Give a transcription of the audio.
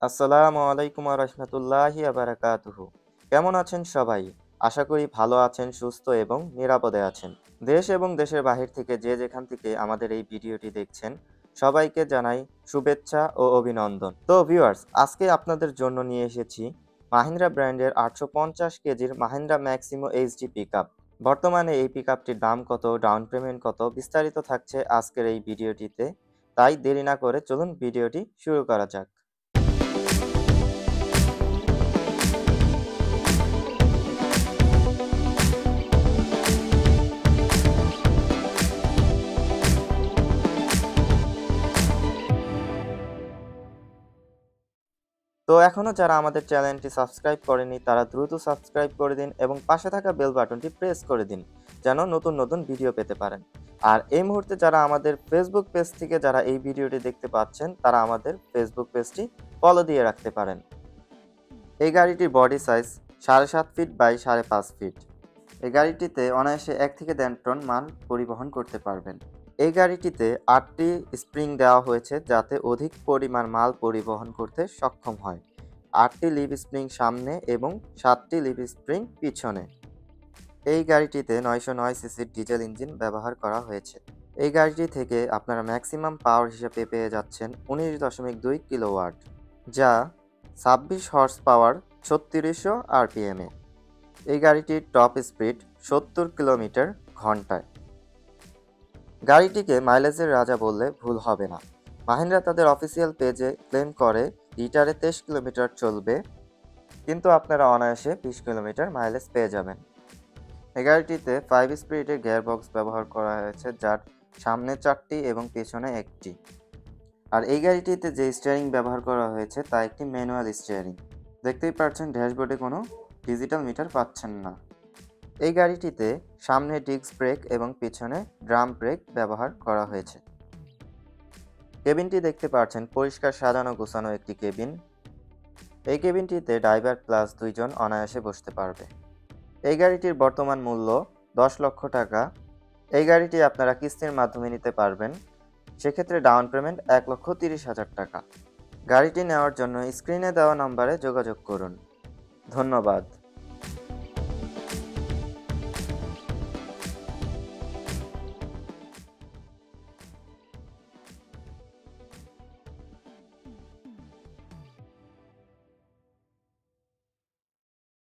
আসসালামু আলাইকুম ওয়া রাহমাতুল্লাহি ওয়া বারাকাতুহু। কেমন আছেন সবাই? আশা করি ভালো আছেন, সুস্থ এবং নিরাপদে আছেন। দেশ এবং দেশের বাহির থেকে যে যেখান থেকে আমাদের এই ভিডিওটি দেখছেন, সবাইকে জানাই শুভেচ্ছা ও অভিনন্দন। তো ভিউয়ার্স, আজকে আপনাদের জন্য নিয়ে এসেছি মাহিন্দ্রা ব্র্যান্ডের ৮৫০ কেজির মাহিন্দ্রা ম্যাক্সিমো এইচডি পিকআপ। বর্তমানে এই পিকআপটির দাম কত, ডাউন পেমেন্ট কত, বিস্তারিত থাকছে আজকের এই ভিডিওটিতে। তাই দেরি না করে চলুন ভিডিওটি শুরু করা যাক। তো এখনও যারা আমাদের চ্যানেলটি সাবস্ক্রাইব করেনি তারা দ্রুত সাবস্ক্রাইব করে দিন এবং পাশে থাকা বেল বাটনটি প্রেস করে দিন যেন নতুন নতুন ভিডিও পেতে পারেন। আর এই মুহূর্তে যারা আমাদের ফেসবুক পেজ থেকে যারা এই ভিডিওটি দেখতে পাচ্ছেন তারা আমাদের ফেসবুক পেজটি ফলো দিয়ে রাখতে পারেন। এই গাড়িটির body size 7.5 feet by 5.5 feet. এই গাড়িটিতে অনায়াসে 1 থেকে 1.5 টন মাল পরিবহন করতে পারবেন। এই গাড়িটিতে 8টি স্প্রিং দেওয়া হয়েছে যাতে অধিক পরিমাণ মাল পরিবহন করতে সক্ষম হয়। 8টি লিভ স্প্রিং সামনে এবং 7টি লিভ স্প্রিং পিছনে। এই গাড়িটিতে 909 সিসির ডিজেল ইঞ্জিন ব্যবহার করা হয়েছে। এই গাড়িটি থেকে আপনারা ম্যাক্সিমাম পাওয়ার হিসেবে পেয়ে যাচ্ছেন 19.2 কিলোওয়াট, যা 26 হর্স পাওয়ার 3600 আরপিএমে। এই গাড়িটির টপ স্পিড 70 কিলোমিটার ঘন্টায়। গাড়িটিকে মাইলেজের রাজা বললে ভুল হবে না। মাহিন্দ্রা তাদের অফিসিয়াল পেজে ক্লেম করে লিটারে 23 কিলোমিটার চলবে, কিন্তু আপনারা অনায়াসে 20 কিলোমিটার মাইলেজ পেয়ে যাবেন। এই গাড়িটিতে 5 স্পিডের গিয়ারবক্স ব্যবহার করা হয়েছে, যার সামনে 4টি এবং পেছনে 1টি। আর এই গাড়িটিতে যে স্টিয়ারিং ব্যবহার করা হয়েছে তা একটি ম্যানুয়াল স্টিয়ারিং। দেখতেই পাচ্ছেন ড্যাশবোর্ডে কোনো ডিজিটাল মিটার পাচ্ছেন না। এই গাড়িটিতে সামনে ডিস্ক ব্রেক এবং পিছনে ড্রাম ব্রেক ব্যবহার করা হয়েছে। কেবিনটি দেখতে পাচ্ছেন পরিষ্কার সাজানো গোছানো একটি কেবিন। এই কেবিনটিতে ড্রাইভার প্লাস 2 জন অনায়াসে বসতে পারবে। এই গাড়িটির বর্তমান মূল্য 10 লক্ষ টাকা। এই গাড়িটি আপনারা কিস্তির মাধ্যমে নিতে পারবেন, সেক্ষেত্রে ডাউন পেমেন্ট 1,30,000 টাকা। গাড়িটি নেওয়ার জন্য স্ক্রিনে দেওয়া নম্বরে যোগাযোগ করুন। ধন্যবাদ।